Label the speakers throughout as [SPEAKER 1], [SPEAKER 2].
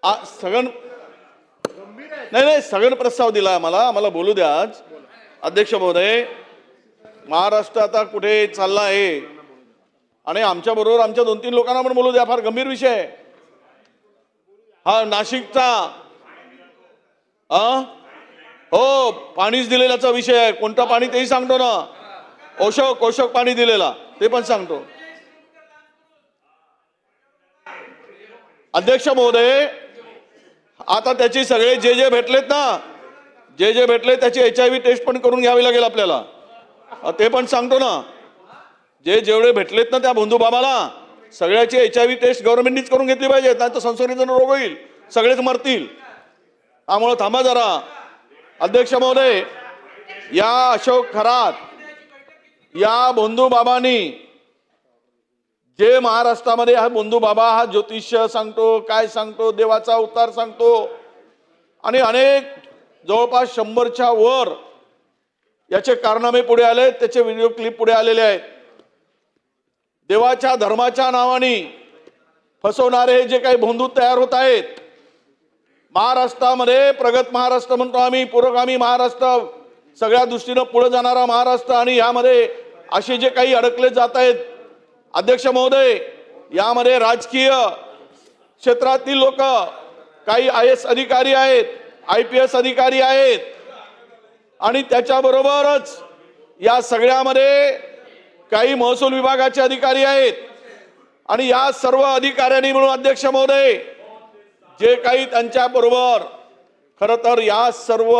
[SPEAKER 1] सगळं नाही सगळं प्रस्ताव दिला आम्हाला बोलू द्या. आज अध्यक्ष महोदय, महाराष्ट्र आता कुठे चालला आहे आणि आमच्या बरोबर आमच्या 2-3 लोकांना पण बोलू द्या. फार गंभीर विषय आहे हा नाशिकचा. हो, पाणीच दिलेल्याचा विषय आहे. कोणतं पाणी तेही सांगतो ना. ओशोक पाणी दिलेला ते पण सांगतो. अध्यक्ष महोदय, आता त्याची सगळे जे भेटलेत ना, जे भेटले त्याची HIV टेस्ट पण करून घ्यावी लागेल आपल्याला. ते पण सांगतो ना. जेवढे भेटलेत ना त्या बंधू बाबाला सगळ्याची HIV टेस्ट गव्हर्नमेंटनीच करून घेतली पाहिजे, नाही तर संसर्गजन्य रोग होईल, सगळेच मरतील. त्यामुळे थांबा जरा. अध्यक्ष महोदय, या अशोक खरात या बंधू बाबांनी जे महाराष्ट्रामध्ये हा बंधू बाबा हा ज्योतिष्य सांगतो, काय सांगतो, देवाचा अवतार सांगतो आणि अनेक जवळपास 100च्या वर याचे कारनामे पुढे आले, त्याचे व्हिडिओ क्लिप पुढे आलेले आहेत. देवाच्या धर्माच्या नावाने फसवणारे जे काही बंधू तयार होत आहेत महाराष्ट्रामध्ये, प्रगत महाराष्ट्र म्हणतो आम्ही, पुरोगामी महाराष्ट्र, सगळ्या दृष्टीने पुढे जाणारा महाराष्ट्र, आणि यामध्ये असे जे काही अडकले जात आहेत अध्यक्ष महोदय, यामध्ये राजकीय क्षेत्रातील लोक, काही IAS अधिकारी आहेत, IPS अधिकारी आहेत आणि त्याच्याबरोबरच या सगळ्यामध्ये काही महसूल विभागाचे अधिकारी आहेत. आणि या सर्व अधिकाऱ्यांनी मिळून अध्यक्ष महोदय जे काही त्यांच्या बरोबर खरं तर या सर्व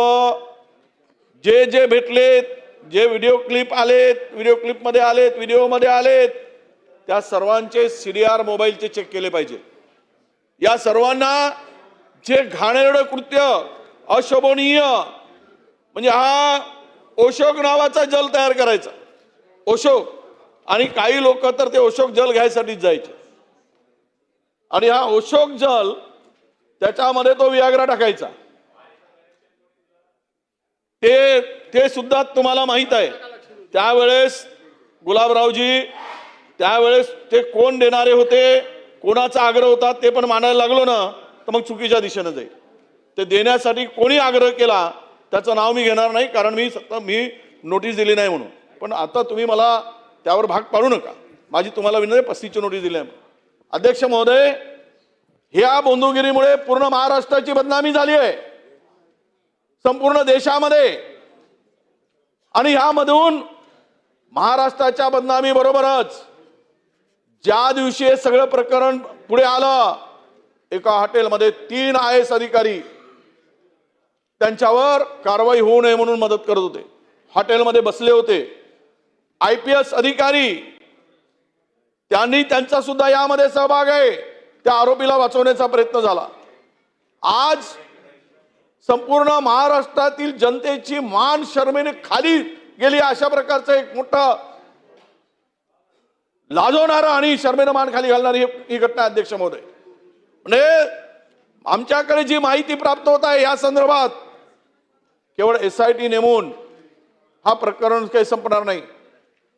[SPEAKER 1] जे भेटलेत, जे व्हिडिओ क्लिप आलेत, व्हिडिओ क्लिपमध्ये आलेत, व्हिडिओमध्ये आलेत, त्या सर्वांचे CDR मोबाईलचे चेक केले पाहिजे. या सर्वांना जे घाणेरडं कृत्य, अशोभनीय, म्हणजे हा ओशोक नावाचा जल तयार करायचा, ओशोक, आणि काही लोक तर ते ओशोक जल घ्यायसाठीच जायचे. आणि हा ओशोक जल त्याच्यामध्ये तो वियाग्रा टाकायचा. ते सुद्धा तुम्हाला माहित आहे. त्यावेळेस गुलाबरावजी, त्यावेळेस ते कोण देणारे होते, कोणाचा आग्रह होता ते पण मानायला लागलो ना तर मग चुकीच्या दिशेने जाईल. ते देण्यासाठी कोणी आग्रह केला त्याचं नाव मी घेणार नाही, कारण मी नोटीस दिली नाही म्हणून. पण आता तुम्ही मला त्यावर भाग पाडू नका. माझी तुम्हाला विनंती, 35ची नोटीस दिली आहे. अध्यक्ष महोदय, ह्या बंधुगिरीमुळे पूर्ण महाराष्ट्राची बदनामी झाली आहे, संपूर्ण देशामध्ये. आणि ह्यामधून महाराष्ट्राच्या बदनामी बरोबरच ज्या दिवशी हे सगळं प्रकरण पुढे आलं, एका हॉटेलमध्ये 3 IAS अधिकारी त्यांच्यावर कारवाई होऊ नये म्हणून मदत करत होते, हॉटेलमध्ये बसले होते. IPS अधिकारी त्यांनी त्यांचा सुद्धा यामध्ये सहभाग आहे. त्या आरोपीला वाचवण्याचा प्रयत्न झाला. आज संपूर्ण महाराष्ट्रातील जनतेची मान शर्मेने खाली गेली, अशा प्रकारचं एक मोठं लाजवणारं आणि शर्मेनं मान खाली घालणारी ही घटना अध्यक्ष महोदय. म्हणजे आमच्याकडे जी माहिती प्राप्त होत आहे या संदर्भात, केवळ SIT नेमून हा प्रकरण काही संपणार नाही.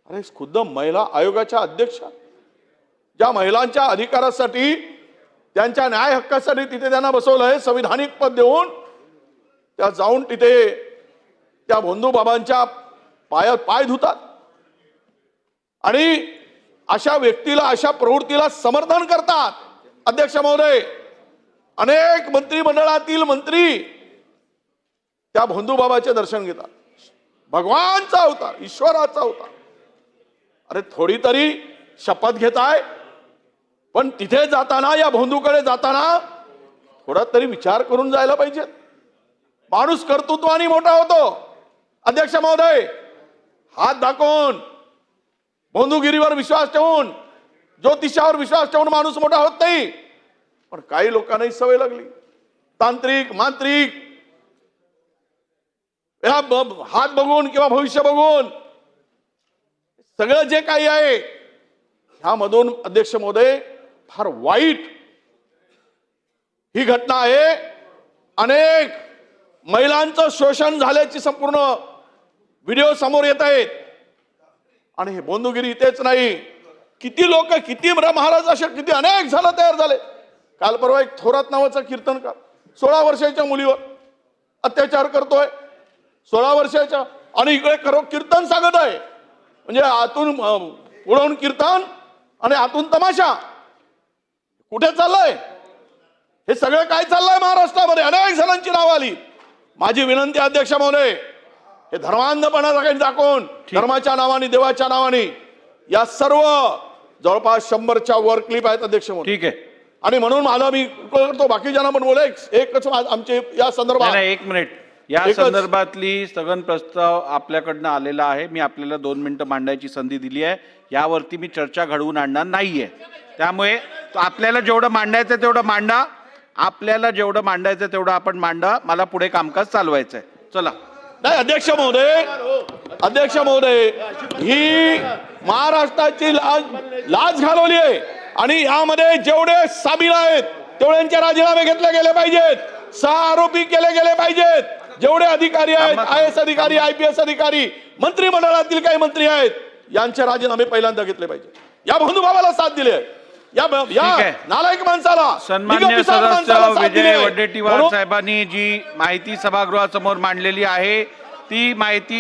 [SPEAKER 1] अरे खुद्द महिला आयोगाच्या अध्यक्षा, ज्या महिलांच्या अधिकारासाठी, त्यांच्या न्याय हक्कासाठी तिथे त्यांना बसवलंय, संविधानिक पद देऊन त्या जाऊन तिथे त्या बंधू बाबांच्या पायात पाय धुतात आणि अशा व्यक्तीला, अशा प्रवृत्तीला समर्थन करतात. अध्यक्ष महोदय, अनेक मंत्रिमंडळातील मंत्री त्या बंधू बाबाचे दर्शन घेतात. भगवानचा अवतार, ईश्वराचा अवतार. अरे थोडी तरी शपथ घेताय, पण तिथे जाताना, या बंधूकडे जाताना थोडा तरी विचार करून जायला पाहिजे. माणूस कर्तृत्वाने मोठा होतो. अध्यक्ष महोदय, हात दाखवून, बंधुगिरीवर विश्वास ठेवून, ज्योतिषावर विश्वास ठेवून माणूस मोठा होत नाही. पण काही लोकांना ही सवय लागली, तांत्रिक, मांत्रिक, हात बघून किंवा भविष्य बघून सगळं जे काही आहे ह्यामधून अध्यक्ष महोदय फार वाईट ही घटना आहे. अनेक महिलांचं शोषण झाल्याची संपूर्ण व्हिडिओ समोर येत आहेत. आणि हे बंधुगिरी इथेच नाही, किती लोक, किती महाराज असे किती अनेक झाले तयार झाले. काल परवा एक थोरात नावाचा कीर्तनकार 16 वर्षाच्या मुलीवर अत्याचार करतोय, 16 वर्षाच्या, आणि इकडे खरं कीर्तन सांगत आहे. म्हणजे आतून पुढून कीर्तन आणि आतून तमाशा. कुठे चाललंय हे सगळं? काय चाललंय महाराष्ट्रामध्ये? अनेक जणांची नावं आली. माझी विनंती अध्यक्ष महोदय, हे धर्मांधपणा काही दाखवून धर्माच्या नावाने, देवाच्या नावाने, या सर्व जवळपास 100च्या वर क्लिप आहेत अध्यक्ष महोदय.
[SPEAKER 2] ठीक आहे.
[SPEAKER 1] आणि म्हणून मला मी करतो, बाकीच्यांना पण बोला, एकच आमचे या संदर्भात.
[SPEAKER 2] एक मिनिट, या संदर्भातली स्थगन प्रस्ताव आपल्याकडनं आलेला आहे. मी आपल्याला 2 मिनिटं मांडायची संधी दिली आहे. यावरती मी चर्चा घडवून आणणार नाहीये. त्यामुळे आपल्याला जेवढं मांडायचं तेवढं मांडा, आपल्याला जेवढं मांडायचं तेवढं आपण मांडा. मला पुढे कामकाज चालवायचंय. चला.
[SPEAKER 1] नाही अध्यक्ष महोदय, ही महाराष्ट्राची लाज घालवली आहे. आणि यामध्ये जेवढे सामील आहेत तेवढ्यांचे राजीनामे घेतले गेले पाहिजेत. 6 आरोपी केले गेले पाहिजेत. जेवढे अधिकारी आहेत, IAS अधिकारी, IPS अधिकारी, मंत्रिमंडळातील काही मंत्री आहेत, यांचे राजीनामे पहिल्यांदा घेतले पाहिजे. या बंधुभावाला साथ दिली आहे, या नालायक माणसाला,
[SPEAKER 2] सन्मान्य सदस्य विजय वडेट्टीवार साहेबांनी जी माहिती सभागृहासमोर मांडलेली आहे ती माहिती